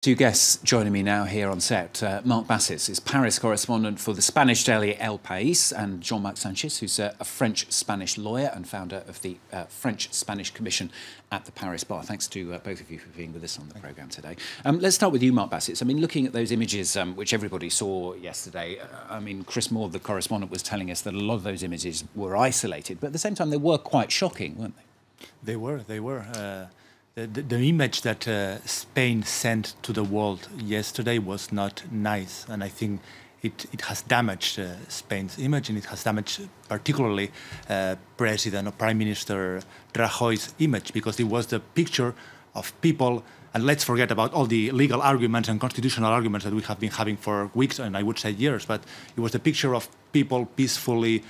Two guests joining me now here on set. Marc Bassett is Paris correspondent for the Spanish daily El País, and Jean-Marc Sanchez, who's a French-Spanish lawyer and founder of the French-Spanish Commission at the Paris Bar. Thanks to both of you for being with us on the programme today. Let's start with you, Marc Bassett. I mean, looking at those images, which everybody saw yesterday, I mean, Chris Moore, the correspondent, was telling us that a lot of those images were isolated, but at the same time, they were quite shocking, weren't they? They were. The image that Spain sent to the world yesterday was not nice, and I think it has damaged Spain's image, and it has damaged particularly President or Prime Minister Rajoy's image, because it was the picture of people, and let's forget about all the legal arguments and constitutional arguments that we have been having for weeks, and I would say years, but it was the picture of people peacefully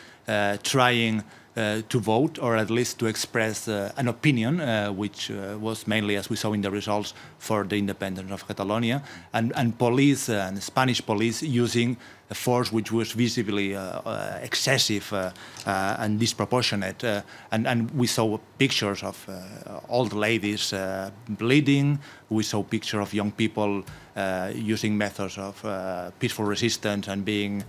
trying to vote, or at least to express an opinion, which was mainly, as we saw in the results, for the independence of Catalonia, and police and Spanish police using a force which was visibly excessive and disproportionate. And we saw pictures of old ladies bleeding. We saw pictures of young people using methods of peaceful resistance and being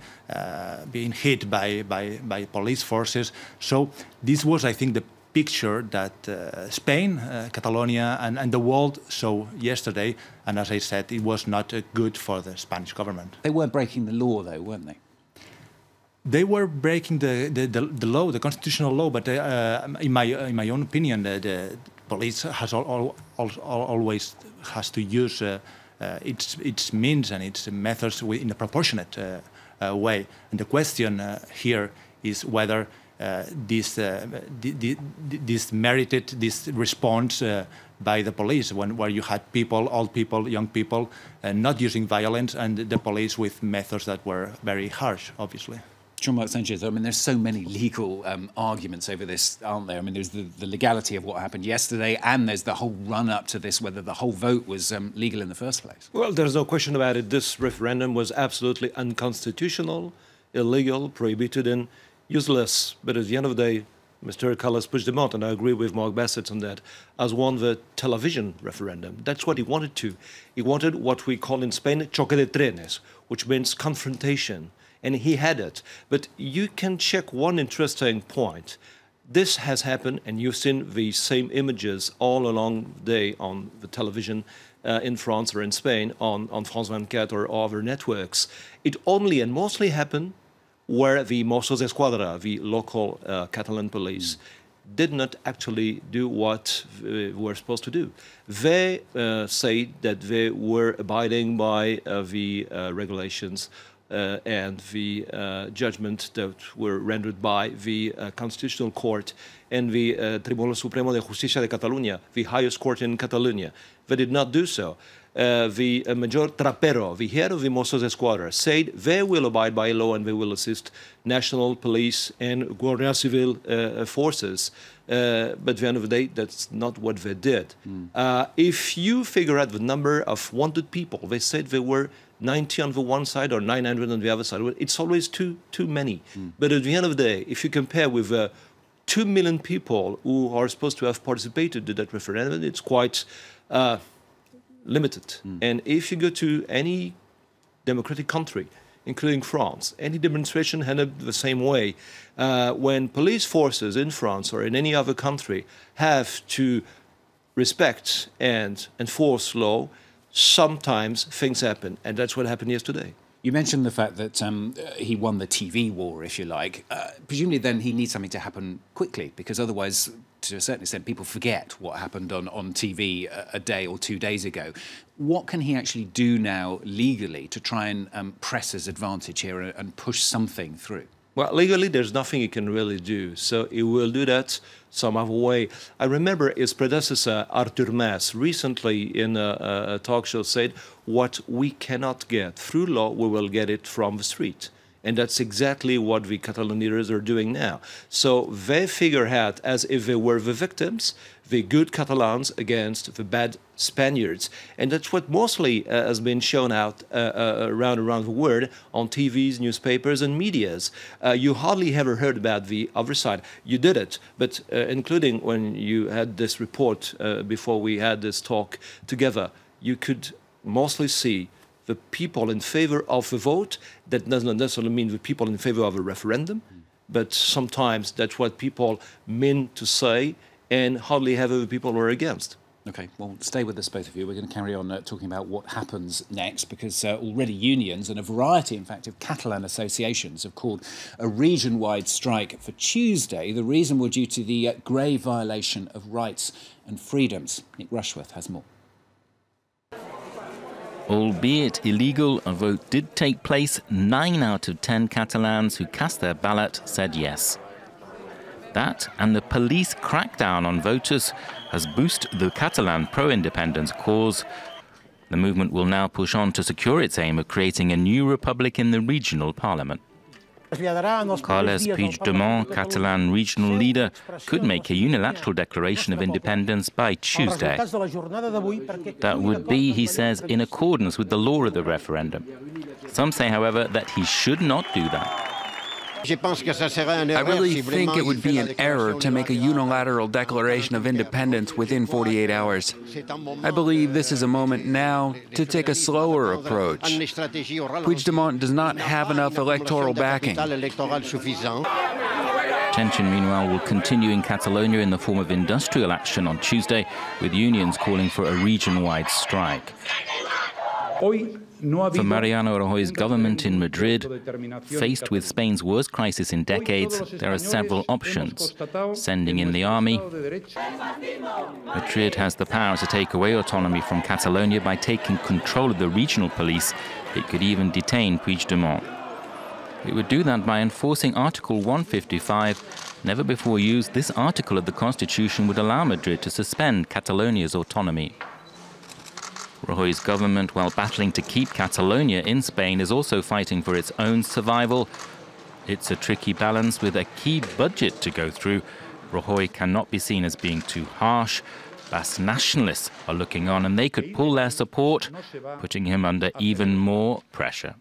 hit by police forces. So this was, I think, the picture that Spain, Catalonia, and the world saw yesterday. And as I said, it was not good for the Spanish government. They were breaking the law, though, weren't they? They were breaking the law, the constitutional law. But in my own opinion, the police has always has to use its means and its methods in a proportionate way. And the question here is whether this merited this response by the police, where you had people, old people, young people, not using violence, and the police with methods that were very harsh, obviously. Jean-Marc Sanchez, I mean, there's so many legal arguments over this, aren't there? I mean, there's the legality of what happened yesterday, and there's the whole run-up to this, whether the whole vote was legal in the first place. Well, there's no question about it. This referendum was absolutely unconstitutional, illegal, prohibited, and useless. But at the end of the day, Mr. Carles Puigdemont, and I agree with Marc Bassett on that, has won the television referendum. That's what he wanted to. He wanted what we call in Spain choque de trenes, which means confrontation. And he had it. But you can check one interesting point. This has happened, and you've seen the same images all along the day on the television in France or in Spain, on France 24 or other networks. It only and mostly happened where the Mossos d'Esquadra, the local Catalan police, did not actually do what they were supposed to do. They say that they were abiding by the regulations and the judgment that were rendered by the Constitutional Court and the Tribunal Supremo de Justicia de Catalunya, the highest court in Catalonia. They did not do so. The Major Trapero, the head of the Mossos d'Esquadra, said they will abide by law and they will assist national police and Guardia Civil forces. But at the end of the day, that's not what they did. If you figure out the number of wanted people, they said there were 90 on the one side or 900 on the other side. It's always too many. But at the end of the day, if you compare with 2 million people who are supposed to have participated in that referendum, it's quite limited. And if you go to any democratic country, including France, any demonstration ended the same way. When police forces in France or in any other country have to respect and enforce law, sometimes things happen, and that's what happened yesterday. You mentioned the fact that he won the TV war, if you like. Presumably then he needs something to happen quickly, because otherwise, to a certain extent, people forget what happened on TV a day or 2 days ago. What can he actually do now legally to try and press his advantage here and push something through? Well, legally, there's nothing he can really do. So he will do that some other way. I remember his predecessor, Artur Mas, recently in a talk show said, what we cannot get through law, we will get it from the street. And that's exactly what the Cataloneers are doing now. So they figure out, as if they were the victims, the good Catalans against the bad Spaniards. And that's what mostly has been shown out around the world on TVs, newspapers, and medias. You hardly ever heard about the other side. You did it, but including when you had this report before we had this talk together, you could mostly see the people in favor of a vote. That does not necessarily mean the people in favor of a referendum, but sometimes that's what people mean to say, and hardly ever the people are against. OK, well, stay with us, both of you. We're going to carry on talking about what happens next, because already unions and a variety, in fact, of Catalan associations have called a region-wide strike for Tuesday. The reason was due to the grave violation of rights and freedoms. Nick Rushworth has more. Albeit illegal, a vote did take place. 9 out of 10 Catalans who cast their ballot said yes. That and the police crackdown on voters has boosted the Catalan pro-independence cause. The movement will now push on to secure its aim of creating a new republic in the regional parliament. Carles Puigdemont, Catalan regional leader, could make a unilateral declaration of independence by Tuesday. That would be, he says, in accordance with the law of the referendum. Some say, however, that he should not do that. I really think it would be an error to make a unilateral declaration of independence within 48 hours. I believe this is a moment now to take a slower approach. Puigdemont does not have enough electoral backing. Tension, meanwhile, will continue in Catalonia in the form of industrial action on Tuesday, with unions calling for a region-wide strike. For Mariano Rajoy's government in Madrid, faced with Spain's worst crisis in decades, there are several options. Sending in the army. Madrid has the power to take away autonomy from Catalonia by taking control of the regional police. It could even detain Puigdemont. It would do that by enforcing Article 155. Never before used, this article of the Constitution would allow Madrid to suspend Catalonia's autonomy. Rajoy's government, while battling to keep Catalonia in Spain, is also fighting for its own survival. It's a tricky balance with a key budget to go through. Rajoy cannot be seen as being too harsh. Basque nationalists are looking on, and they could pull their support, putting him under even more pressure.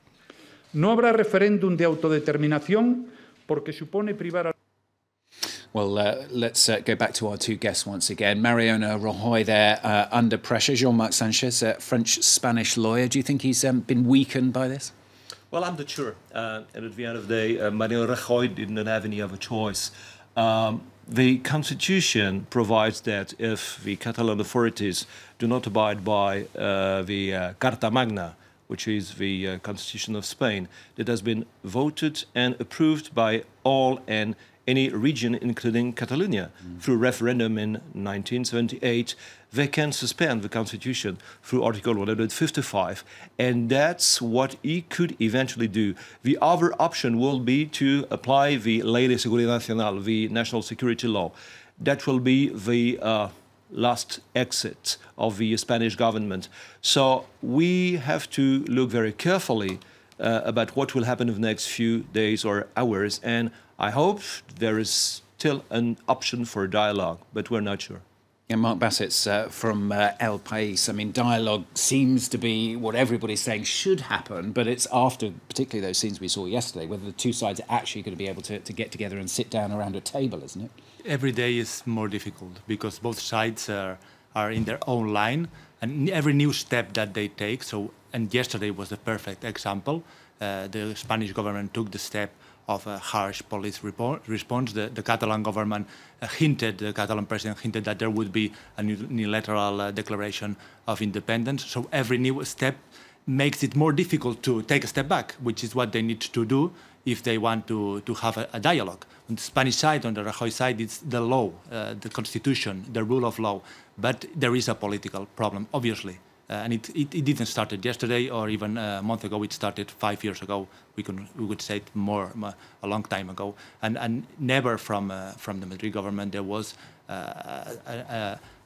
No habrá referéndum de autodeterminación porque supone privar a... Well, let's go back to our two guests once again. Mariano Rajoy there under pressure. Jean-Marc Sanchez, a French-Spanish lawyer. Do you think he's been weakened by this? Well, I'm not sure. And at the end of the day, Mariano Rajoy didn't have any other choice. The Constitution provides that if the Catalan authorities do not abide by the Carta Magna, which is the Constitution of Spain, that has been voted and approved by all and any region, including Catalonia, through referendum in 1978, they can suspend the Constitution through Article 155, and that's what he could eventually do. The other option will be to apply the Ley de Seguridad Nacional, the national security law. That will be the last exit of the Spanish government. So we have to look very carefully about what will happen in the next few days or hours, and I hope there is still an option for dialogue, but we're not sure. And Mark Bassett's from El País. I mean, dialogue seems to be what everybody's saying should happen, but it's after, particularly those scenes we saw yesterday, whether the two sides are actually going to be able to get together and sit down around a table, isn't it? Every day is more difficult because both sides are in their own line, and every new step that they take. And yesterday was the perfect example. The Spanish government took the step of a harsh police response. The Catalan government the Catalan president hinted that there would be a unilateral declaration of independence. So every new step makes it more difficult to take a step back, which is what they need to do if they want to have a dialogue. On the Spanish side, on the Rajoy side, it's the law, the constitution, the rule of law. But there is a political problem, obviously. And it didn't start yesterday or even a month ago. It started 5 years ago. We could say it a long time ago. And never from the Madrid government there was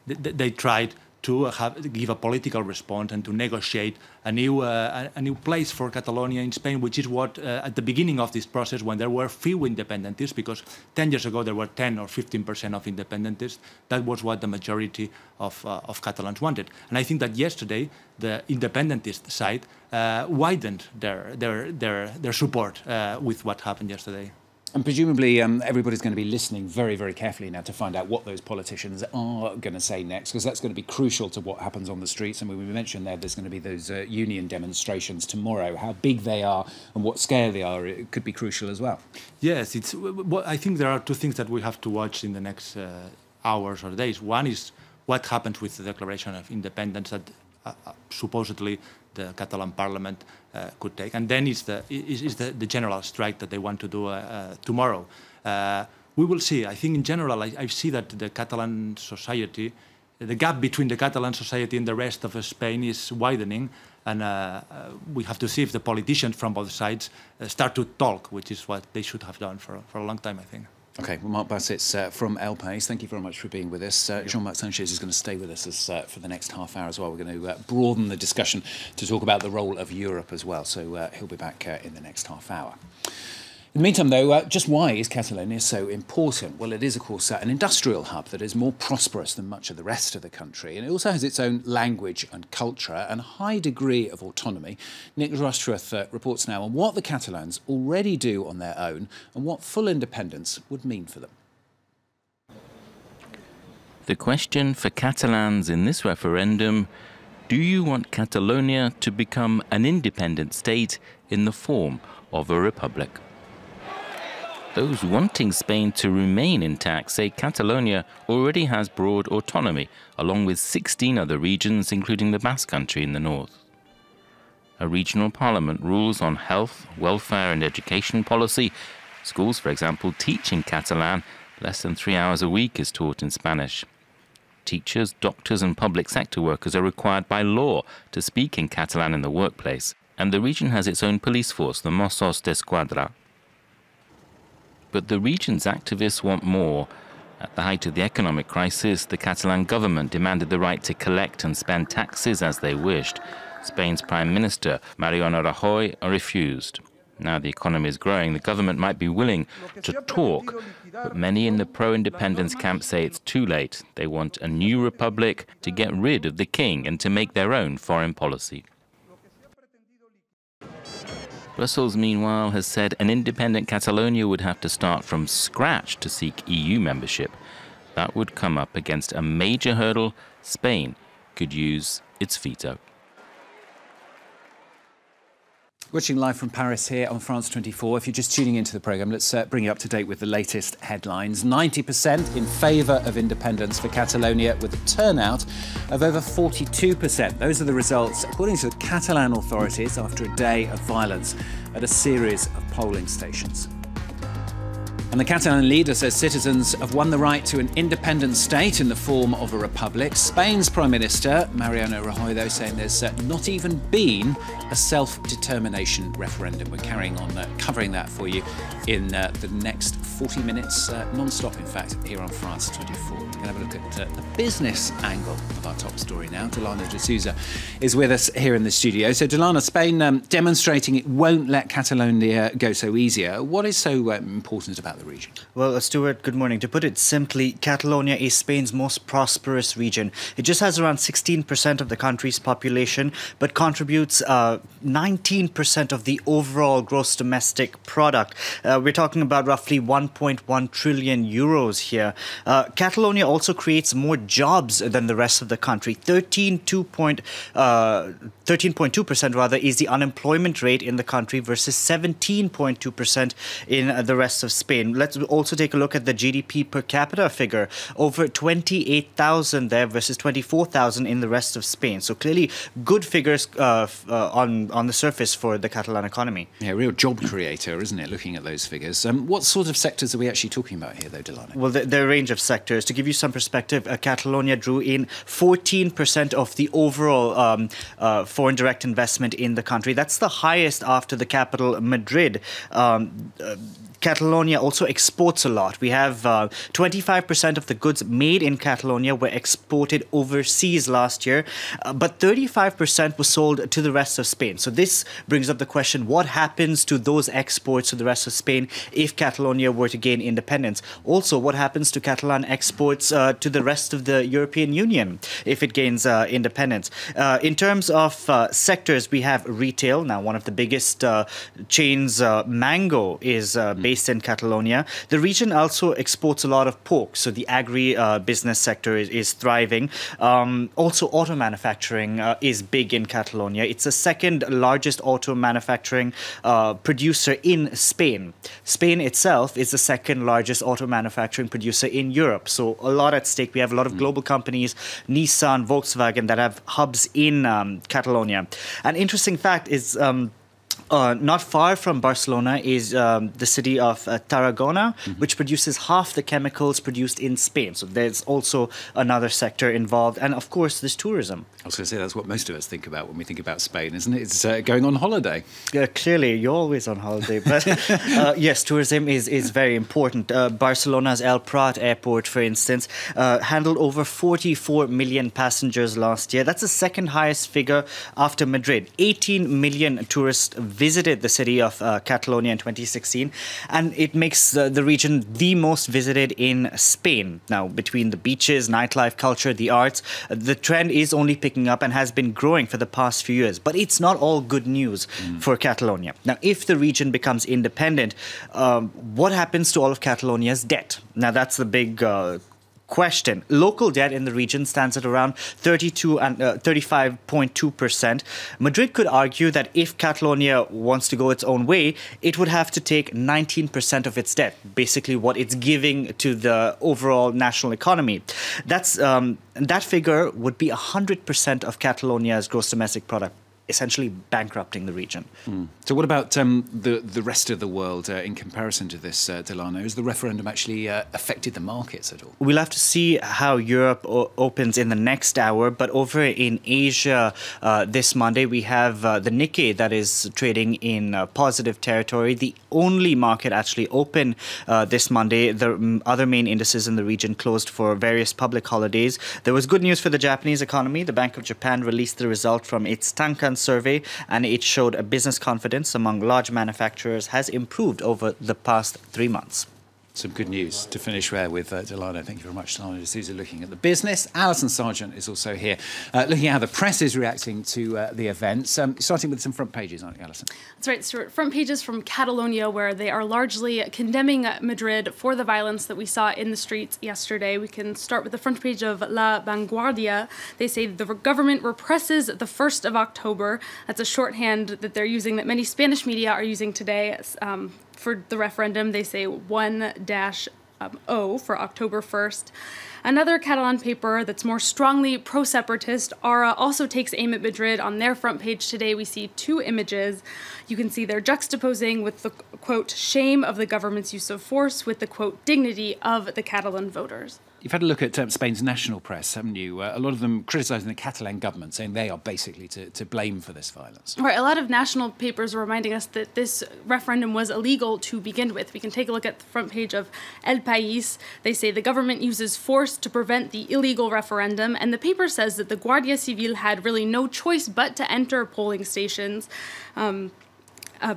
they tried to give a political response and to negotiate a new place for Catalonia in Spain, which is what at the beginning of this process, when there were few independentistas, because 10 years ago there were 10 or 15% of independentistas, that was what the majority of Catalans wanted. And I think that yesterday the independentist side widened their support with what happened yesterday. And presumably everybody's going to be listening very, very carefully now to find out what those politicians are going to say next, because that's going to be crucial to what happens on the streets. And we mentioned there's going to be those union demonstrations tomorrow. How big they are and what scale they are, it could be crucial as well. Yes, I think there are two things that we have to watch in the next hours or days. One is what happens with the Declaration of Independence that supposedly the Catalan Parliament could take, and then is the general strike that they want to do tomorrow. We will see. I think in general, I see that the Catalan society, the gap between the Catalan society and the rest of Spain is widening, and we have to see if the politicians from both sides start to talk, which is what they should have done for a long time, I think. OK, well, Marc Bassett from El País, thank you very much for being with us. Jean-Marc Sanchez is going to stay with us for the next half hour as well. We're going to broaden the discussion to talk about the role of Europe as well. So he'll be back in the next half hour. In the meantime, though, just why is Catalonia so important? Well, it is, of course, an industrial hub that is more prosperous than much of the rest of the country. And it also has its own language and culture and a high degree of autonomy. Nick Rushworth reports now on what the Catalans already do on their own and what full independence would mean for them. The question for Catalans in this referendum: do you want Catalonia to become an independent state in the form of a republic? Those wanting Spain to remain intact say Catalonia already has broad autonomy, along with 16 other regions, including the Basque Country in the north. A regional parliament rules on health, welfare and education policy. Schools, for example, teach in Catalan. Less than 3 hours a week is taught in Spanish. Teachers, doctors and public sector workers are required by law to speak in Catalan in the workplace. And the region has its own police force, the Mossos d'Esquadra. But the region's activists want more. At the height of the economic crisis, the Catalan government demanded the right to collect and spend taxes as they wished. Spain's Prime Minister, Mariano Rajoy, refused. Now the economy is growing, the government might be willing to talk, but many in the pro-independence camp say it's too late. They want a new republic to get rid of the king and to make their own foreign policy. Brussels, meanwhile, has said an independent Catalonia would have to start from scratch to seek EU membership. That would come up against a major hurdle. Spain could use its veto. Watching live from Paris here on France 24. If you're just tuning into the programme, let's bring you up to date with the latest headlines. 90% in favour of independence for Catalonia, with a turnout of over 42%. Those are the results, according to the Catalan authorities, after a day of violence at a series of polling stations. And the Catalan leader says citizens have won the right to an independent state in the form of a republic. Spain's Prime Minister, Mariano Rajoy, though, saying there's not even been a self-determination referendum. We're carrying on covering that for you in the next 40 minutes, non-stop, in fact, here on France 24. We're going to have a look at the business angle of our top story now. Delana de Souza is with us here in the studio. So, Delana, Spain demonstrating it won't let Catalonia go so easier. What is so important about the region? Well, Stuart, good morning. To put it simply, Catalonia is Spain's most prosperous region. It just has around 16% of the country's population, but contributes 19% of the overall gross domestic product. We're talking about roughly 1.1 trillion euros here. Catalonia also creates more jobs than the rest of the country. 13.2% rather is the unemployment rate in the country versus 17.2% in the rest of Spain. Let's also take a look at the GDP per capita figure. Over 28,000 there versus 24,000 in the rest of Spain. So clearly good figures on the surface for the Catalan economy. Yeah, real job creator, isn't it, looking at those figures? What sort of sectors are we actually talking about here, though, Delana? Well, there are a range of sectors. To give you some perspective, Catalonia drew in 14% of the overall foreign direct investment in the country. That's the highest after the capital, Madrid. Catalonia also exports a lot. We have 25% of the goods made in Catalonia were exported overseas last year, but 35% was sold to the rest of Spain. So this brings up the question, what happens to those exports to the rest of Spain if Catalonia were to gain independence? Also, what happens to Catalan exports to the rest of the European Union if it gains independence? In terms of sectors, we have retail. Now, one of the biggest chains, Mango, is based based in Catalonia. The region also exports a lot of pork, so the agri-business sector is thriving. Also, auto manufacturing is big in Catalonia. It's the second largest auto manufacturing producer in Spain. Spain itself is the second largest auto manufacturing producer in Europe. So a lot at stake. We have a lot of global companies, Nissan, Volkswagen, that have hubs in Catalonia. An interesting fact is not far from Barcelona is the city of Tarragona, which produces half the chemicals produced in Spain. So there's also another sector involved. And of course, there's tourism. I was going to say, that's what most of us think about when we think about Spain, isn't it? It's going on holiday. Clearly, you're always on holiday. But yes, tourism is very important. Barcelona's El Prat airport, for instance, handled over 44 million passengers last year. That's the second highest figure after Madrid. 18 million tourists visited the city of Catalonia in 2016, and it makes the region the most visited in Spain. Now, between the beaches, nightlife, culture, the arts, the trend is only picking up and has been growing for the past few years. But it's not all good news for Catalonia. Now, if the region becomes independent, what happens to all of Catalonia's debt? Now, that's the big question. Local debt in the region stands at around 32 and 35.2%. Madrid could argue that if Catalonia wants to go its own way, it would have to take 19% of its debt, basically what it's giving to the overall national economy. That figure would be 100% of Catalonia's gross domestic product, essentially bankrupting the region. So what about the rest of the world in comparison to this, Delano? Has the referendum actually affected the markets at all? We'll have to see how Europe opens in the next hour, but over in Asia this Monday, we have the Nikkei that is trading in positive territory. The only market actually open this Monday. The other main indices in the region closed for various public holidays. There was good news for the Japanese economy. The Bank of Japan released the result from its Tankan survey, and it showed a business confidence among large manufacturers has improved over the past 3 months. Some good news to finish there with Delano. Thank you very much, Delano D'Souza, looking at the business. Alison Sargent is also here, looking at how the press is reacting to the events. Starting with some front pages, aren't you, Alison? That's right, Stuart. Front pages from Catalonia, where they are largely condemning Madrid for the violence that we saw in the streets yesterday. We can start with the front page of La Vanguardia. They say the government represses the 1st of October. That's a shorthand that they're using, that many Spanish media are using today. For the referendum, they say 1-0 for October 1st. Another Catalan paper that's more strongly pro-separatist, Ara, also takes aim at Madrid. On their front page today, we see 2 images. You can see they're juxtaposing with the, quote, shame of the government's use of force with the, quote, dignity of the Catalan voters. You've had a look at Spain's national press, haven't you? A lot of them criticising the Catalan government, saying they are basically to blame for this violence. Right, a lot of national papers are reminding us that this referendum was illegal to begin with. We can take a look at the front page of El País. They say the government uses force to prevent the illegal referendum, and the paper says that the Guardia Civil had really no choice but to enter polling stations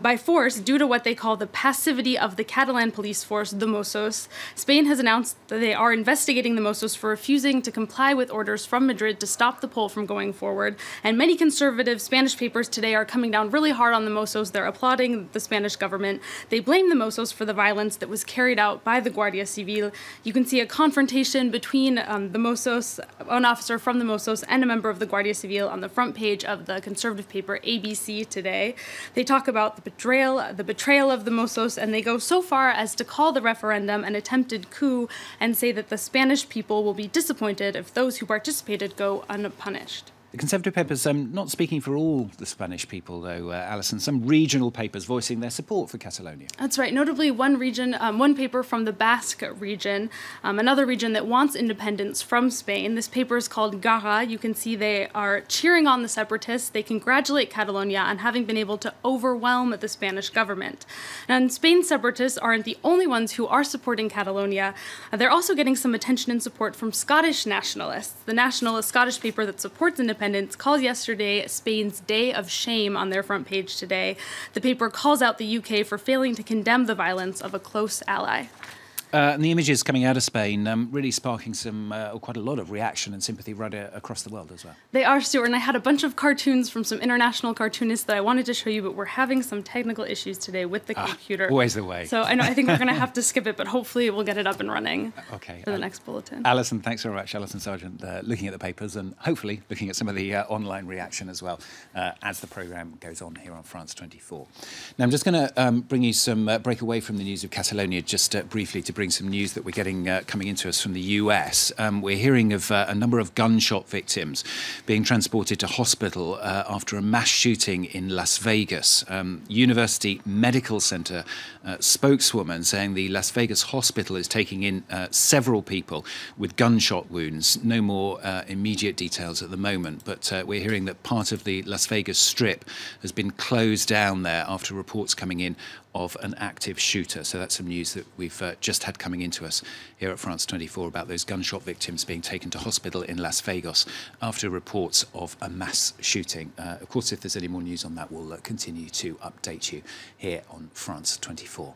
by force due to what they call the passivity of the Catalan police force, the Mossos. Spain has announced that they are investigating the Mossos for refusing to comply with orders from Madrid to stop the poll from going forward. And many conservative Spanish papers today are coming down really hard on the Mossos. They're applauding the Spanish government. They blame the Mossos for the violence that was carried out by the Guardia Civil. You can see a confrontation between the Mossos, an officer from the Mossos, and a member of the Guardia Civil on the front page of the conservative paper ABC today. They talk about the betrayal of the Mossos, and they go so far as to call the referendum an attempted coup and say that the Spanish people will be disappointed if those who participated go unpunished. The Conservative papers not speaking for all the Spanish people, though, Alison. Some regional papers voicing their support for Catalonia. That's right. Notably, one paper from the Basque region, another region that wants independence from Spain. This paper is called Gara. You can see they are cheering on the separatists. They congratulate Catalonia on having been able to overwhelm the Spanish government. And Spain's separatists aren't the only ones who are supporting Catalonia. They're also getting some attention and support from Scottish nationalists. The nationalist Scottish paper that supports independence calls yesterday Spain's Day of Shame on their front page today. The paper calls out the UK for failing to condemn the violence of a close ally. And the images coming out of Spain really sparking quite a lot of reaction and sympathy right across the world as well. They are, Stuart, and I had a bunch of cartoons from some international cartoonists that I wanted to show you, but we're having some technical issues today with the computer. Always the way. So I think we're going to have to skip it, but hopefully we'll get it up and running for the next bulletin. Alison, thanks very much. Alison Sargent, looking at the papers and hopefully looking at some of the online reaction as well as the programme goes on here on France 24. Now, I'm just going to bring you some break away from the news of Catalonia just briefly to bring some news that we're getting coming into us from the US. We're hearing of a number of gunshot victims being transported to hospital after a mass shooting in Las Vegas. University Medical Center spokeswoman saying the Las Vegas hospital is taking in several people with gunshot wounds. No more immediate details at the moment, but we're hearing that part of the Las Vegas Strip has been closed down there after reports coming in of an active shooter. So that's some news that we've just had coming into us here at France 24 about those gunshot victims being taken to hospital in Las Vegas after reports of a mass shooting. Of course, if there's any more news on that, we'll continue to update you here on France 24.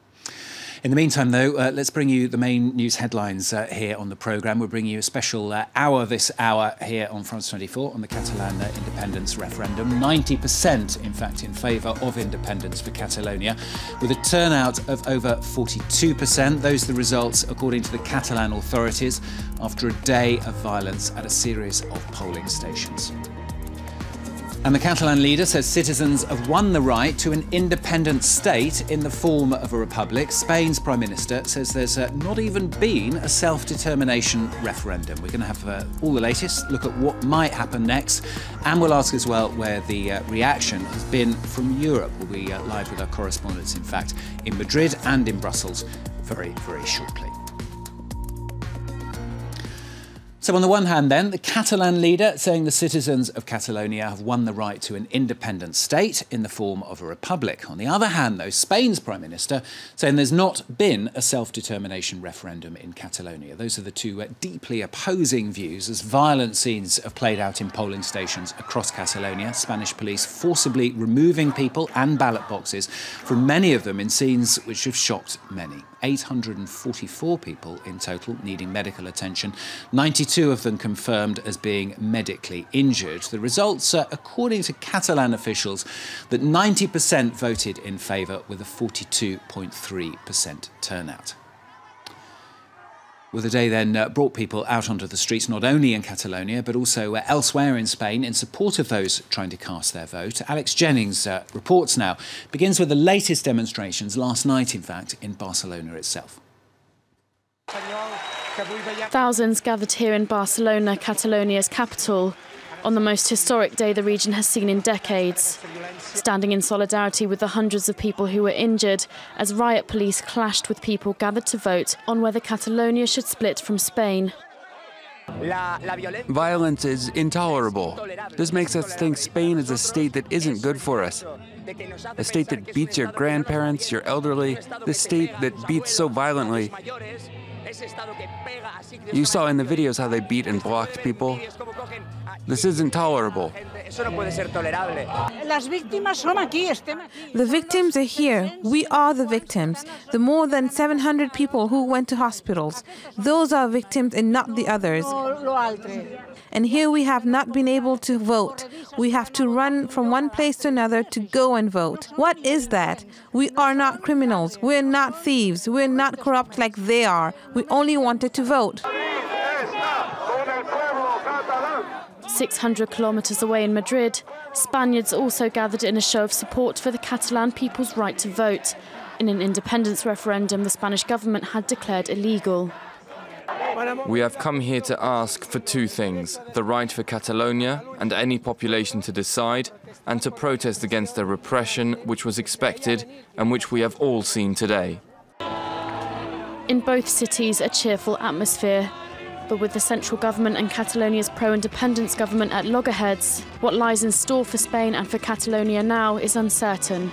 In the meantime, though, let's bring you the main news headlines here on the programme. We're bringing you a special hour this hour here on France 24 on the Catalan independence referendum. 90%, in fact, in favour of independence for Catalonia, with a turnout of over 42%. Those are the results, according to the Catalan authorities, after a day of violence at a series of polling stations. And the Catalan leader says citizens have won the right to an independent state in the form of a republic. Spain's Prime Minister says there's not even been a self-determination referendum. We're going to have all the latest, look at what might happen next, and we'll ask as well where the reaction has been from Europe. We'll be live with our correspondents, in fact, in Madrid and in Brussels very, very shortly. So on the one hand then, the Catalan leader saying the citizens of Catalonia have won the right to an independent state in the form of a republic. On the other hand, though, Spain's Prime Minister saying there's not been a self-determination referendum in Catalonia. Those are the two deeply opposing views as violent scenes have played out in polling stations across Catalonia. Spanish police forcibly removing people and ballot boxes from many of them in scenes which have shocked many. 844 people in total needing medical attention, 92 of them confirmed as being medically injured. The results, according to Catalan officials, that 90% voted in favour with a 42.3% turnout. Well, the day then brought people out onto the streets, not only in Catalonia, but also elsewhere in Spain, in support of those trying to cast their vote. Alex Jennings reports now. Begins with the latest demonstrations last night, in fact, in Barcelona itself. Thousands gathered here in Barcelona, Catalonia's capital, on the most historic day the region has seen in decades, standing in solidarity with the hundreds of people who were injured as riot police clashed with people gathered to vote on whether Catalonia should split from Spain. Violence is intolerable. This makes us think Spain is a state that isn't good for us. A state that beats your grandparents, your elderly, the state that beats so violently. You saw in the videos how they beat and blocked people. This isn't tolerable. The victims are here. We are the victims. The more than 700 people who went to hospitals. Those are victims and not the others. And here we have not been able to vote. We have to run from one place to another to go and vote. What is that? We are not criminals. We're not thieves. We're not corrupt like they are. We only wanted to vote. 600 kilometres away in Madrid, Spaniards also gathered in a show of support for the Catalan people's right to vote in an independence referendum the Spanish government had declared illegal. We have come here to ask for two things: the right for Catalonia and any population to decide, and to protest against the repression which was expected and which we have all seen today. In both cities, a cheerful atmosphere. But with the central government and Catalonia's pro-independence government at loggerheads, what lies in store for Spain and for Catalonia now is uncertain.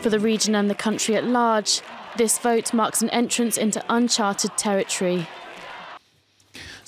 For the region and the country at large, this vote marks an entrance into uncharted territory.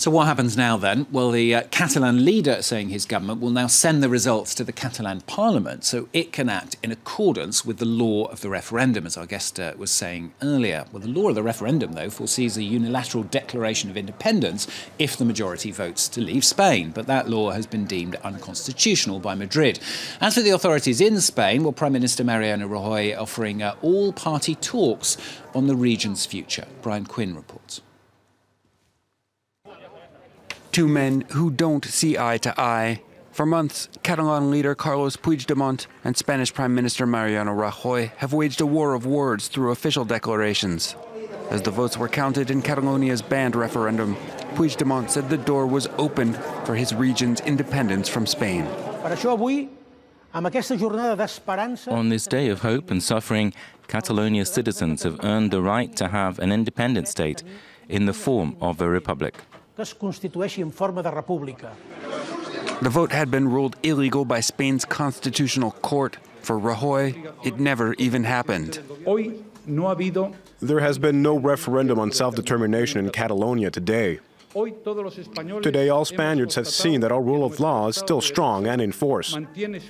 So what happens now then? Well, the Catalan leader saying his government will now send the results to the Catalan parliament so it can act in accordance with the law of the referendum, as our guest was saying earlier. Well, the law of the referendum, though, foresees a unilateral declaration of independence if the majority votes to leave Spain. But that law has been deemed unconstitutional by Madrid. As for the authorities in Spain, well, Prime Minister Mariano Rajoy offering all-party talks on the region's future. Brian Quinn reports. Two men who don't see eye to eye. For months, Catalan leader Carlos Puigdemont and Spanish Prime Minister Mariano Rajoy have waged a war of words through official declarations. As the votes were counted in Catalonia's banned referendum, Puigdemont said the door was open for his region's independence from Spain. On this day of hope and suffering, Catalonia's citizens have earned the right to have an independent state in the form of a republic. The vote had been ruled illegal by Spain's constitutional court. For Rajoy, it never even happened. There has been no referendum on self-determination in Catalonia today. Today, all Spaniards have seen that our rule of law is still strong and in force,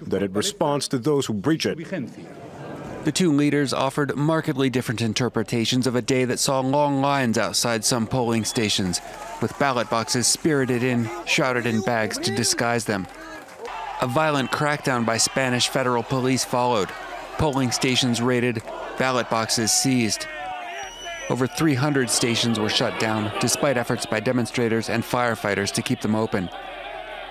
that it responds to those who breach it. The two leaders offered markedly different interpretations of a day that saw long lines outside some polling stations, with ballot boxes spirited in, shrouded in bags to disguise them. A violent crackdown by Spanish federal police followed. Polling stations raided, ballot boxes seized. Over 300 stations were shut down, despite efforts by demonstrators and firefighters to keep them open.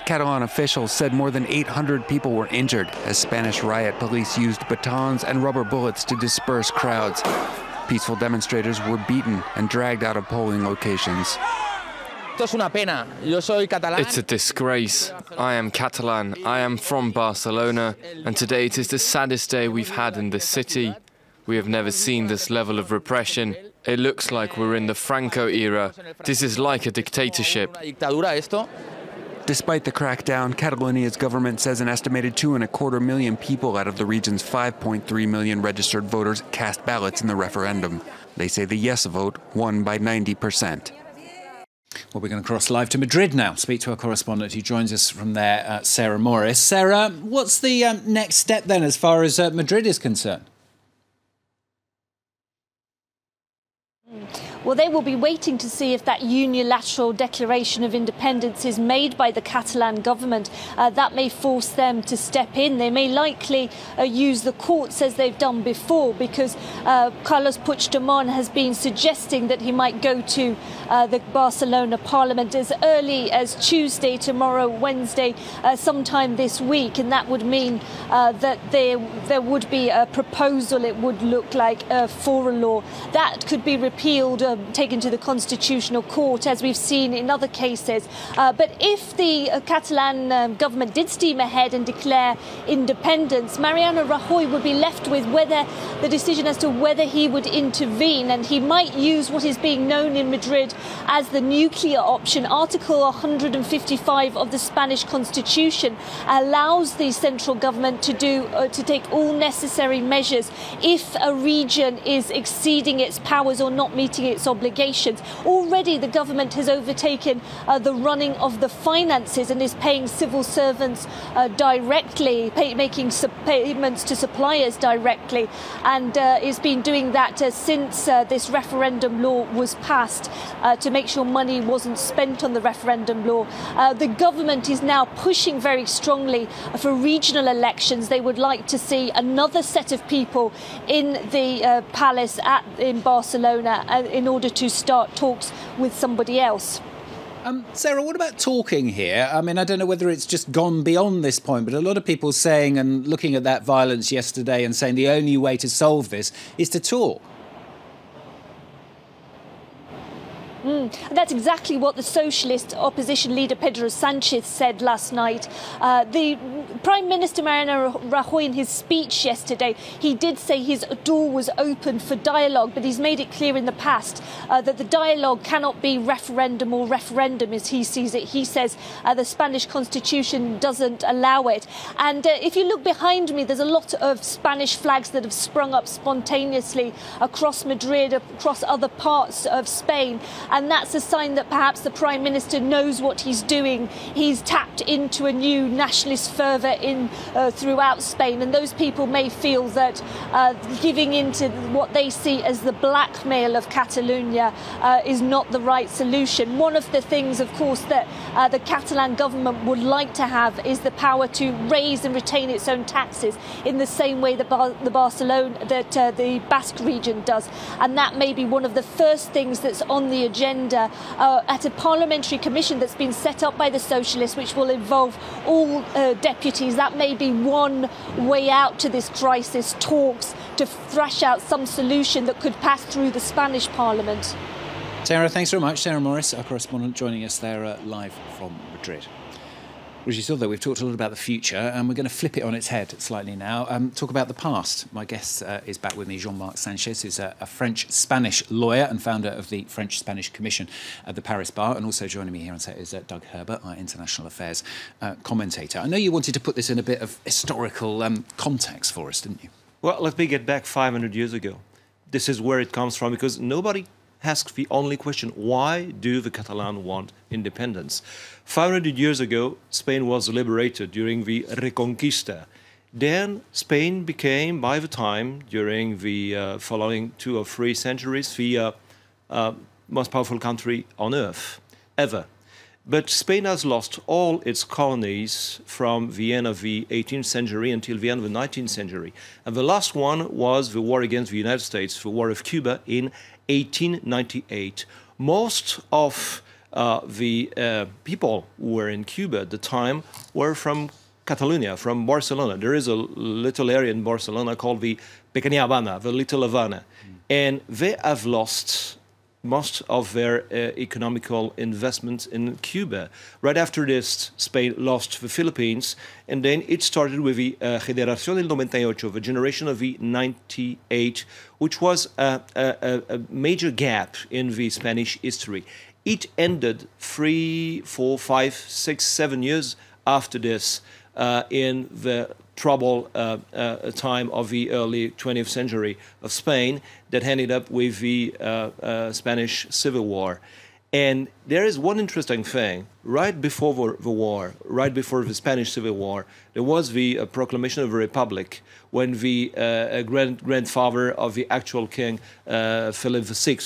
Catalan officials said more than 800 people were injured as Spanish riot police used batons and rubber bullets to disperse crowds. Peaceful demonstrators were beaten and dragged out of polling locations. It's a disgrace. I am Catalan. I am from Barcelona, and today it is the saddest day we've had in this city. We have never seen this level of repression. It looks like we're in the Franco era. This is like a dictatorship. Despite the crackdown, Catalonia's government says an estimated 2.25 million people out of the region's 5.3 million registered voters cast ballots in the referendum. They say the yes vote won by 90%. Well, we're going to cross live to Madrid now, speak to our correspondent who joins us from there, Sarah Morris. Sarah, what's the next step then as far as Madrid is concerned? Well, they will be waiting to see if that unilateral declaration of independence is made by the Catalan government. That may force them to step in. They may likely use the courts as they've done before, because Carlos Puigdemont has been suggesting that he might go to the Barcelona parliament as early as Tuesday, tomorrow, Wednesday, sometime this week. And that would mean that there would be a proposal, it would look like, for a law. That could be repealed, taken to the Constitutional Court, as we've seen in other cases. But if the Catalan government did steam ahead and declare independence, Mariano Rajoy would be left with the decision as to whether he would intervene, and he might use what is being known in Madrid as the nuclear option. Article 155 of the Spanish Constitution allows the central government to take all necessary measures if a region is exceeding its powers or not meeting its obligations. Already the government has overtaken the running of the finances and is paying civil servants directly, making payments to suppliers directly, and has been doing that since this referendum law was passed to make sure money wasn't spent on the referendum law. The government is now pushing very strongly for regional elections. They would like to see another set of people in the palace in Barcelona in order to start talks with somebody else. Sarah, what about talking here? I mean, I don't know whether it's just gone beyond this point, but a lot of people saying and looking at that violence yesterday and saying the only way to solve this is to talk. That's exactly what the socialist opposition leader Pedro Sánchez said last night. The Prime Minister Mariano Rajoy, in his speech yesterday, he did say his door was open for dialogue, but he's made it clear in the past that the dialogue cannot be referendum or referendum as he sees it. He says the Spanish constitution doesn't allow it. And if you look behind me, there's a lot of Spanish flags that have sprung up spontaneously across Madrid, across other parts of Spain. and that's a sign that perhaps the Prime Minister knows what he's doing. He's tapped into a new nationalist fervour throughout Spain, and those people may feel that giving into what they see as the blackmail of Catalonia is not the right solution. One of the things, of course, that the Catalan government would like to have is the power to raise and retain its own taxes in the same way that the Basque region does, and that may be one of the first things that's on the agenda at a parliamentary commission that's been set up by the Socialists, which will involve all deputies. That may be one way out to this crisis, talks to thrash out some solution that could pass through the Spanish Parliament. Sarah, thanks very much. Sarah Morris, our correspondent, joining us there live from Madrid. As you saw, though, we've talked a lot about the future, and we're going to flip it on its head slightly now. Talk about the past. My guest is back with me, Jean-Marc Sanchez, who's a French-Spanish lawyer and founder of the French-Spanish Commission at the Paris Bar. And also joining me here on set is Doug Herbert, our international affairs commentator. I know you wanted to put this in a bit of historical context for us, didn't you? Well, let me get back 500 years ago. This is where it comes from, because nobody asks the only question, why do the Catalan want independence? 500 years ago, Spain was liberated during the Reconquista. Then Spain became, by the time, during the following 2 or 3 centuries, the most powerful country on earth, ever. But Spain has lost all its colonies from the end of the 18th century until the end of the 19th century. And the last one was the war against the United States, the War of Cuba in 1898. Most of the people who were in Cuba at the time were from Catalonia, from Barcelona. There is a little area in Barcelona called the Pequeña Habana, the Little Havana. And they have lost most of their economical investments in Cuba. Right after this, Spain lost the Philippines, and then it started with the Generación del 98, the generation of the 98, which was a major gap in the Spanish history. It ended 3, 4, 5, 6, 7 years after this in the troubled time of the early 20th century of Spain that ended up with the Spanish Civil War. And there is one interesting thing. Right before the war, right before the Spanish Civil War, there was the proclamation of a republic when the grandfather of the actual king, Philip VI,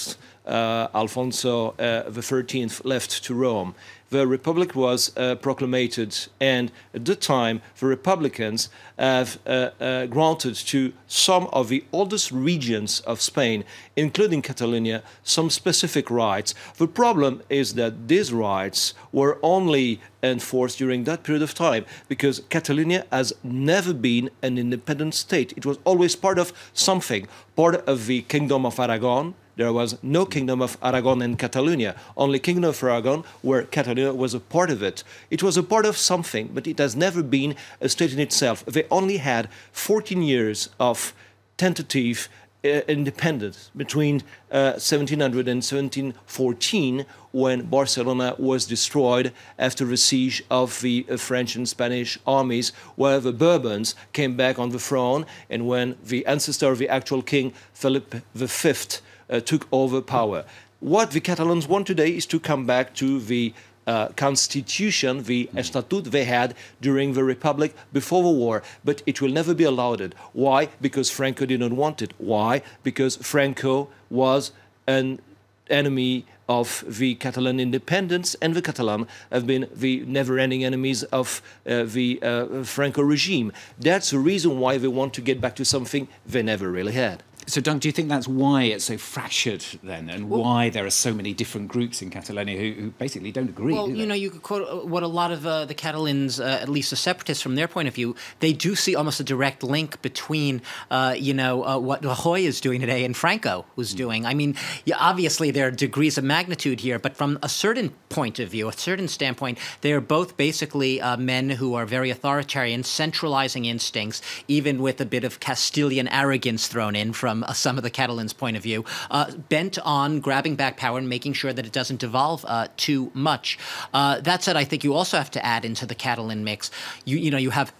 Alfonso XIII, left to Rome. The republic was proclaimed, and at the time, the Republicans have granted to some of the oldest regions of Spain, including Catalonia, some specific rights. The problem is that these rights were only enforced during that period of time because Catalonia has never been an independent state. It was always part of something, part of the Kingdom of Aragon. There was no Kingdom of Aragon in Catalonia, only Kingdom of Aragon, where Catalonia was a part of it. It was a part of something, but it has never been a state in itself. They only had 14 years of tentative independence between 1700 and 1714, when Barcelona was destroyed after the siege of the French and Spanish armies, where the Bourbons came back on the throne, and when the ancestor of the actual king, Philip V, took over power. What the Catalans want today is to come back to the constitution, the statute they had during the Republic before the war, but it will never be allowed. Why? Because Franco didn't want it. Why? Because Franco was an enemy of the Catalan independence, and the Catalan have been the never-ending enemies of the Franco regime. That's the reason why they want to get back to something they never really had. So, Doug, do you think that's why it's so fractured then, and why there are so many different groups in Catalonia who basically don't agree? Well, you know, you could quote what a lot of the Catalans, at least the separatists from their point of view, they do see almost a direct link between, what Rajoy is doing today and Franco was doing. I mean, obviously there are degrees of magnitude here, but from a certain point of view, a certain standpoint, they are both basically men who are very authoritarian, centralizing instincts, even with a bit of Castilian arrogance thrown in from some of the Catalans' point of view, bent on grabbing back power and making sure that it doesn't devolve too much. That said, I think you also have to add into the Catalan mix, you have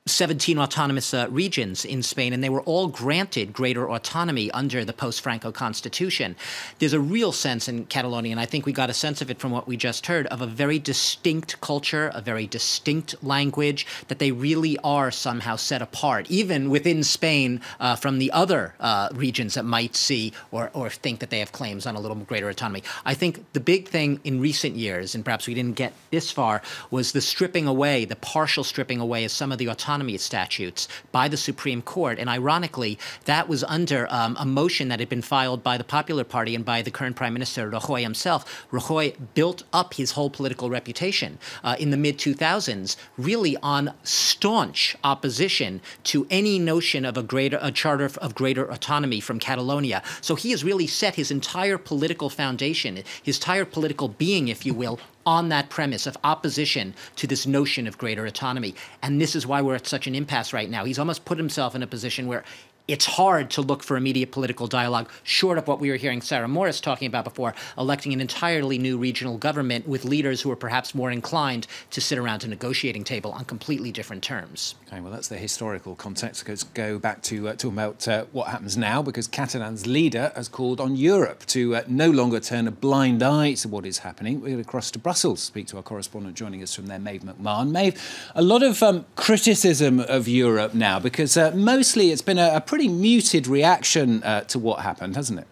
17 autonomous regions in Spain, and they were all granted greater autonomy under the post-Franco constitution. There's a real sense in Catalonia, and I think we got a sense of it from what we just heard, of a very distinct culture, a very distinct language, that they really are somehow set apart, even within Spain, from the other regions that might see or think that they have claims on a little greater autonomy. I think the big thing in recent years, and perhaps we didn't get this far, was the stripping away, the partial stripping away of some of the autonomy statutes by the Supreme Court. And ironically, that was under a motion that had been filed by the Popular Party and by the current Prime Minister, Rajoy himself. Rajoy built up his whole political reputation in the mid-2000s really on staunch opposition to any notion of a charter of greater autonomy from Catalonia. So he has really set his entire political foundation, his entire political being, if you will, on that premise of opposition to this notion of greater autonomy. And this is why we're at such an impasse right now. He's almost put himself in a position where it's hard to look for immediate political dialogue, short of what we were hearing Sarah Morris talking about before, electing an entirely new regional government with leaders who are perhaps more inclined to sit around a negotiating table on completely different terms. Okay, well, that's the historical context. Let's go back to talk about what happens now, because Catalan's leader has called on Europe to no longer turn a blind eye to what is happening. We're going to cross to Brussels, speak to our correspondent joining us from there, Maeve McMahon. Maeve, a lot of criticism of Europe now, because mostly it's been a pretty muted reaction to what happened, hasn't it?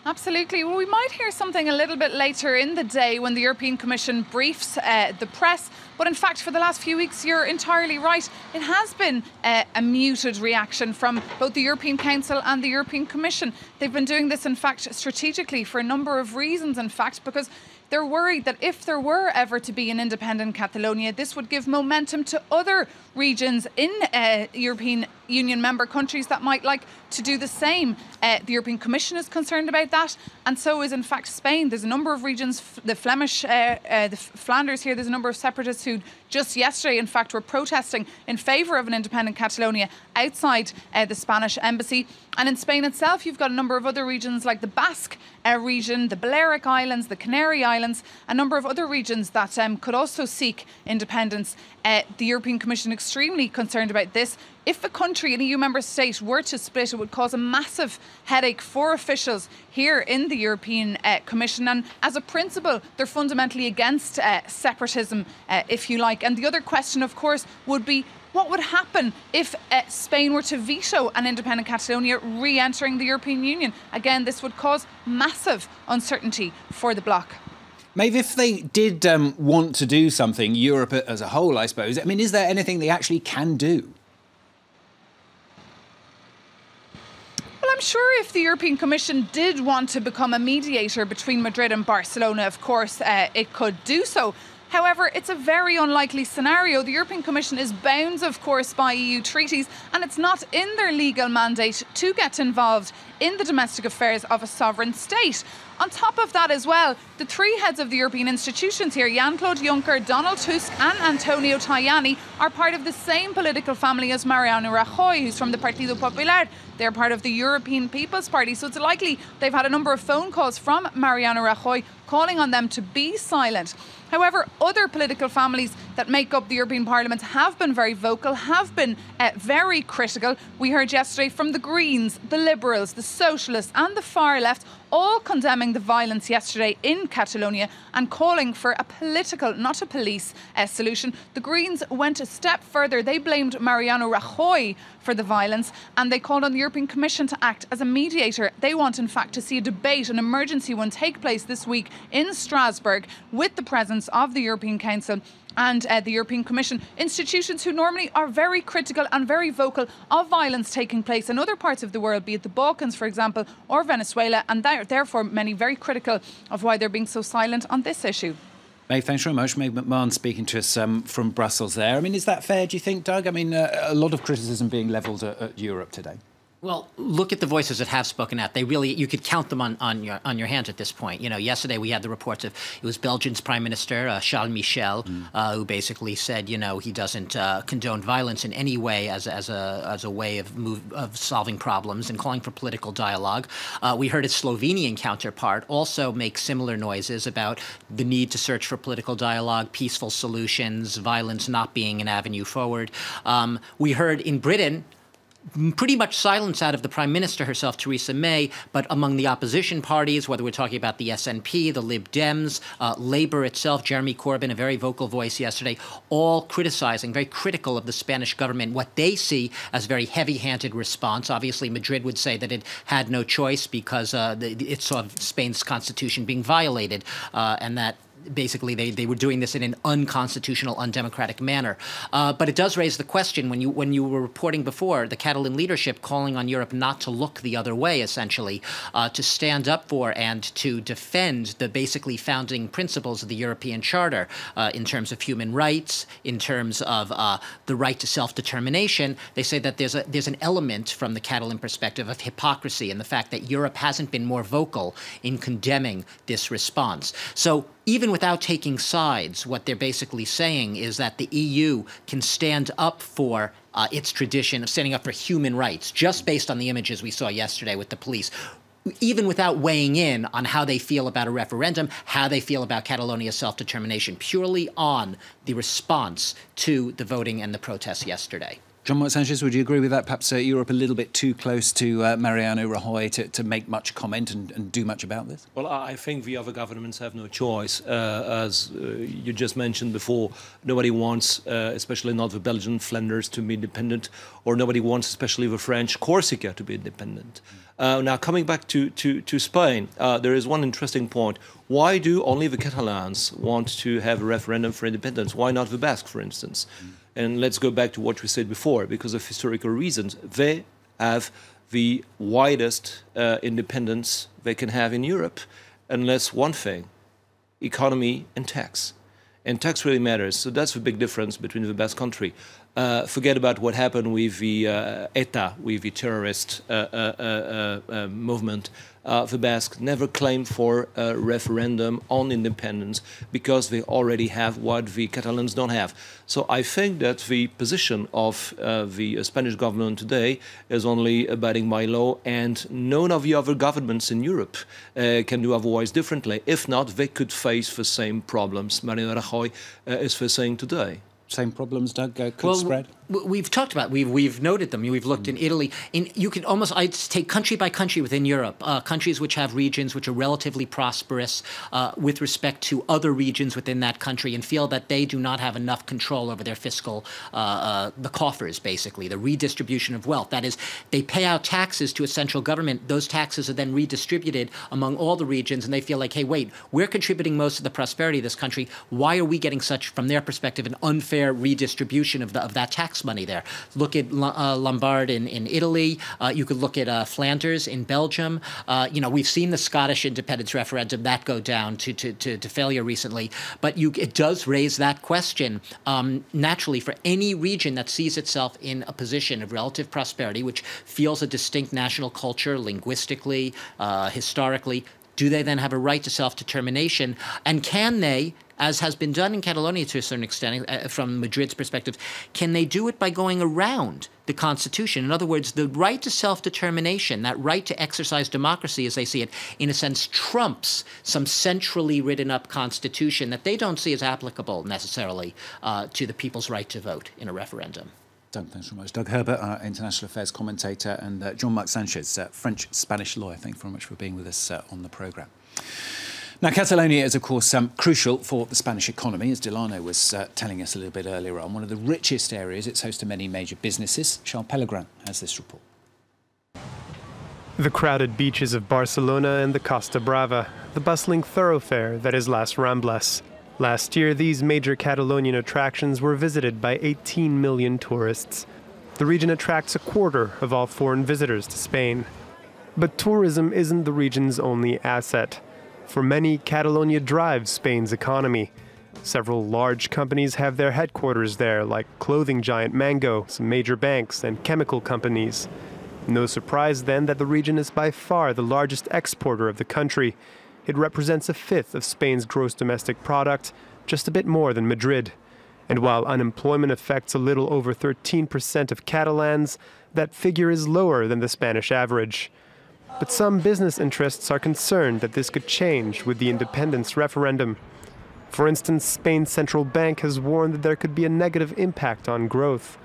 Absolutely. Well, we might hear something a little bit later in the day when the European Commission briefs the press. But in fact, for the last few weeks, you're entirely right. It has been a muted reaction from both the European Council and the European Commission. They've been doing this, in fact, strategically for a number of reasons, in fact, because they're worried that if there were ever to be an independent Catalonia, this would give momentum to other regions in European Union member countries that might like to do the same. The European Commission is concerned about that, and so is in fact Spain. There's a number of regions, the Flemish, the Flanders here, there's a number of separatists who just yesterday in fact were protesting in favour of an independent Catalonia outside the Spanish embassy. And in Spain itself, you've got a number of other regions like the Basque region, the Balearic Islands, the Canary Islands, a number of other regions that could also seek independence. The European Commission extremely concerned about this. If a country, an EU member state, were to split, it would cause a massive headache for officials here in the European Commission. And as a principle, they're fundamentally against separatism, if you like. And the other question, of course, would be, what would happen if Spain were to veto an independent Catalonia re-entering the European Union? Again, this would cause massive uncertainty for the bloc. Maeve, if they did want to do something, Europe as a whole, I suppose, I mean, is there anything they actually can do? Well, I'm sure if the European Commission did want to become a mediator between Madrid and Barcelona, of course, it could do so. However, it's a very unlikely scenario. The European Commission is bound, of course, by EU treaties, and it's not in their legal mandate to get involved in the domestic affairs of a sovereign state. On top of that as well, the three heads of the European institutions here, Jean-Claude Juncker, Donald Tusk and Antonio Tajani, are part of the same political family as Mariano Rajoy, who's from the Partido Popular. They're part of the European People's Party, so it's likely they've had a number of phone calls from Mariano Rajoy calling on them to be silent. However, other political families that make up the European Parliament have been very vocal, have been very critical. We heard yesterday from the Greens, the Liberals, the Socialists and the far left, all condemning the violence yesterday in Catalonia and calling for a political, not a police, solution. The Greens went a step further. They blamed Mariano Rajoy for the violence and they called on the European Commission to act as a mediator. They want, in fact, to see a debate, an emergency one, take place this week in Strasbourg with the presence of the European Council and the European Commission, institutions who normally are very critical and very vocal of violence taking place in other parts of the world, be it the Balkans, for example, or Venezuela, and therefore many very critical of why they're being so silent on this issue. Maeve, thanks very much. Maeve McMahon speaking to us from Brussels there. I mean, is that fair, do you think, Doug? I mean, a lot of criticism being levelled at Europe today. Well, look at the voices that have spoken out. They really, you could count them on your hands at this point. You know, yesterday we had the reports of, it was Belgium's Prime Minister, Charles Michel, who basically said, you know, he doesn't condone violence in any way as a way of solving problems and calling for political dialogue. We heard his Slovenian counterpart also make similar noises about the need to search for political dialogue, peaceful solutions, violence not being an avenue forward. We heard in Britain, pretty much silence out of the Prime Minister herself, Theresa May, but among the opposition parties, whether we're talking about the SNP, the Lib Dems, Labour itself, Jeremy Corbyn, a very vocal voice yesterday, all criticizing, very critical of the Spanish government, what they see as a very heavy-handed response. Obviously, Madrid would say that it had no choice because it saw Spain's constitution being violated, and that basically they were doing this in an unconstitutional, undemocratic manner. But it does raise the question, when you were reporting before, the Catalan leadership calling on Europe not to look the other way, essentially, to stand up for and to defend the basically founding principles of the European Charter in terms of human rights, in terms of the right to self-determination. They say that there's an element from the Catalan perspective of hypocrisy in the fact that Europe hasn't been more vocal in condemning this response. So even without taking sides, what they're basically saying is that the EU can stand up for its tradition of standing up for human rights, just based on the images we saw yesterday with the police, even without weighing in on how they feel about a referendum, how they feel about Catalonia's self-determination, purely on the response to the voting and the protests yesterday. Jean-Marc Sanchez, would you agree with that? Perhaps Europe a little bit too close to Mariano Rajoy to make much comment and do much about this? Well, I think the other governments have no choice. As you just mentioned before, nobody wants, especially not the Belgian Flanders, to be independent, or nobody wants, especially the French Corsica, to be independent. Now, coming back to Spain, there is one interesting point. Why do only the Catalans want to have a referendum for independence? Why not the Basque, for instance? And let's go back to what we said before. Because of historical reasons, they have the widest independence they can have in Europe, unless one thing, economy and tax. And tax really matters. So that's the big difference between the Basque country. Forget about what happened with the ETA, with the terrorist movement. The Basques never claimed for a referendum on independence because they already have what the Catalans don't have. So I think that the position of the Spanish government today is only abiding by law, and none of the other governments in Europe can do otherwise differently. If not, they could face the same problems Mariano Rajoy is facing today. Same problems, Doug, could spread? We've talked about, we've noted them. We've looked in Italy. You can almost, I'd take country by country within Europe, countries which have regions which are relatively prosperous with respect to other regions within that country, and feel that they do not have enough control over their fiscal, the coffers, basically, the redistribution of wealth. That is, they pay out taxes to a central government. Those taxes are then redistributed among all the regions, and they feel like, hey, wait, we're contributing most of the prosperity of this country. Why are we getting such, from their perspective, an unfair redistribution of that tax money there? Look at Lombard in Italy. You could look at Flanders in Belgium. You know, we've seen the Scottish independence referendum that go down to failure recently. But it does raise that question naturally for any region that sees itself in a position of relative prosperity, which feels a distinct national culture linguistically, historically. Do they then have a right to self-determination? And can they, as has been done in Catalonia to a certain extent, from Madrid's perspective, can they do it by going around the Constitution? In other words, the right to self-determination, that right to exercise democracy, as they see it, in a sense trumps some centrally written up Constitution that they don't see as applicable necessarily to the people's right to vote in a referendum. Doug, thanks very much. Doug Herbert, our international affairs commentator, and Jean-Marc Sanchez, French-Spanish lawyer. Thank you very much for being with us on the programme. Now, Catalonia is, of course, crucial for the Spanish economy, as Delano was telling us a little bit earlier on. One of the richest areas. It's host to many major businesses. Charles Pellegrin has this report. The crowded beaches of Barcelona and the Costa Brava, the bustling thoroughfare that is Las Ramblas. Last year, these major Catalonian attractions were visited by 18 million tourists. The region attracts a quarter of all foreign visitors to Spain. But tourism isn't the region's only asset. For many, Catalonia drives Spain's economy. Several large companies have their headquarters there, like clothing giant Mango, some major banks, and chemical companies. No surprise then that the region is by far the largest exporter of the country. It represents a fifth of Spain's gross domestic product, just a bit more than Madrid. And while unemployment affects a little over 13% of Catalans, that figure is lower than the Spanish average. But some business interests are concerned that this could change with the independence referendum. For instance, Spain's central bank has warned that there could be a negative impact on growth.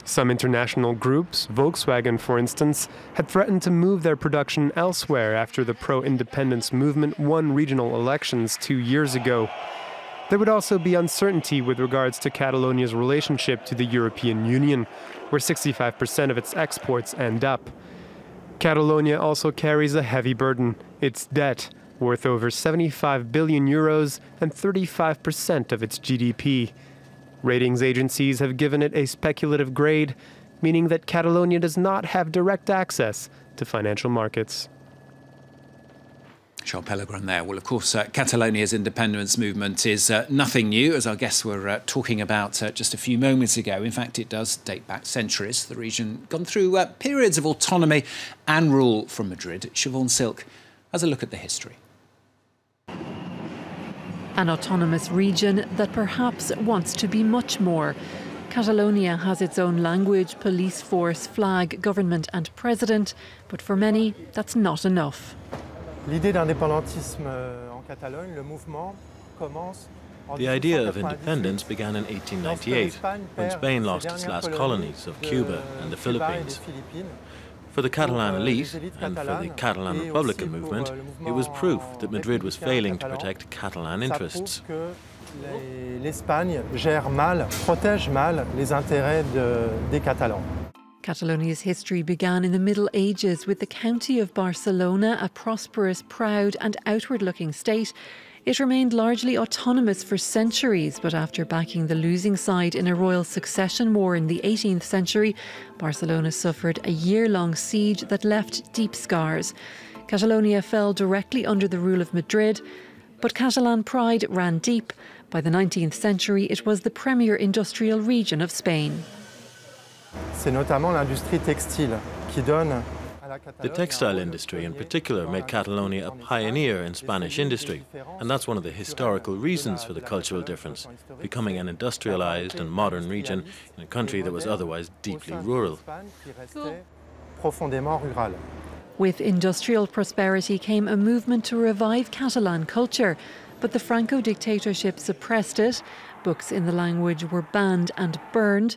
Some international groups, Volkswagen for instance, had threatened to move their production elsewhere after the pro-independence movement won regional elections 2 years ago. There would also be uncertainty with regards to Catalonia's relationship to the European Union, where 65% of its exports end up. Catalonia also carries a heavy burden, its debt, worth over 75 billion euros and 35% of its GDP. Ratings agencies have given it a speculative grade, meaning that Catalonia does not have direct access to financial markets. Charles Pellegrin there. Well, of course, Catalonia's independence movement is nothing new, as our guests were talking about just a few moments ago. In fact, it does date back centuries. The region gone through periods of autonomy and rule from Madrid. Siobhan Silk has a look at the history. An autonomous region that perhaps wants to be much more. Catalonia has its own language, police force, flag, government and president, but for many, that's not enough. The idea of independence began in 1898, when Spain lost its last colonies of Cuba and the Philippines. For the Catalan elite and for the Catalan Republican movement, it was proof that Madrid was failing to protect Catalan interests. Catalonia's history began in the Middle Ages with the county of Barcelona, a prosperous, proud and outward-looking state. It remained largely autonomous for centuries, but after backing the losing side in a royal succession war in the 18th century, Barcelona suffered a year-long siege that left deep scars. Catalonia fell directly under the rule of Madrid, but Catalan pride ran deep. By the 19th century, it was the premier industrial region of Spain. The textile industry in particular made Catalonia a pioneer in Spanish industry, and that's one of the historical reasons for the cultural difference, becoming an industrialized and modern region in a country that was otherwise deeply rural. With industrial prosperity came a movement to revive Catalan culture, but the Franco dictatorship suppressed it. Books in the language were banned and burned.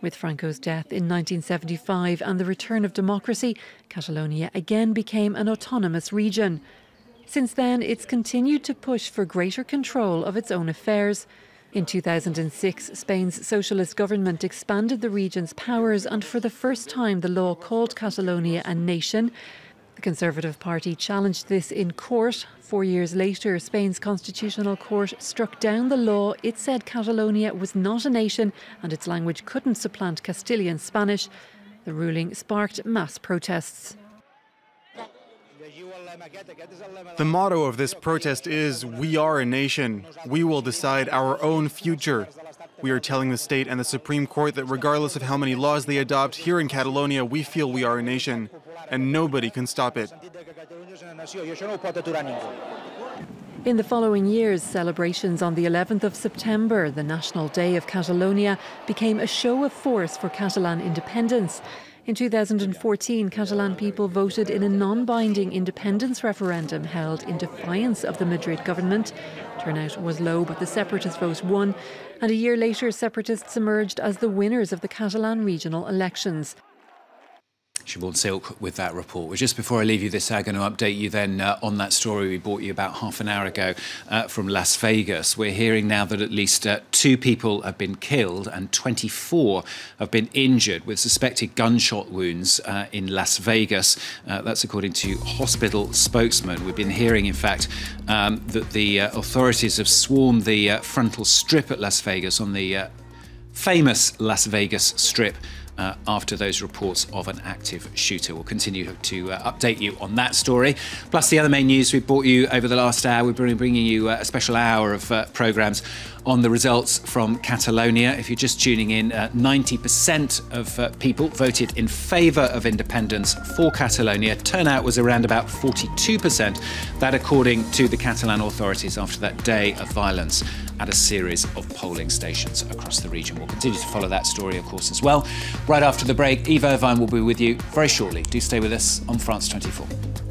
With Franco's death in 1975 and the return of democracy, Catalonia again became an autonomous region. Since then, it's continued to push for greater control of its own affairs. In 2006, Spain's socialist government expanded the region's powers, and for the first time the law called Catalonia a nation. The Conservative Party challenged this in court. 4 years later, Spain's Constitutional Court struck down the law. It said Catalonia was not a nation and its language couldn't supplant Castilian Spanish. The ruling sparked mass protests. The motto of this protest is, "We are a nation. We will decide our own future." We are telling the state and the Supreme Court that regardless of how many laws they adopt, here in Catalonia we feel we are a nation, and nobody can stop it. In the following years, celebrations on the 11th of September, the National Day of Catalonia, became a show of force for Catalan independence. In 2014, Catalan people voted in a non-binding independence referendum held in defiance of the Madrid government. Turnout was low, but the separatist vote won, and a year later, separatists emerged as the winners of the Catalan regional elections. Siobhan Silk with that report. Well, just before I leave you this, I'm going to update you then on that story we brought you about half an hour ago from Las Vegas. We're hearing now that at least 2 people have been killed and 24 have been injured with suspected gunshot wounds in Las Vegas. That's according to hospital spokesman. We've been hearing, in fact, that the authorities have swarmed the frontal strip at Las Vegas on the famous Las Vegas Strip. after those reports of an active shooter. We'll continue to update you on that story. Plus the other main news we've brought you over the last hour. We've been bringing you a special hour of programmes on the results from Catalonia. If you're just tuning in, 90% of people voted in favour of independence for Catalonia. Turnout was around about 42%. That according to the Catalan authorities after that day of violence at a series of polling stations across the region. We'll continue to follow that story, of course, as well. Right after the break, Eve Irvine will be with you very shortly. Do stay with us on France 24.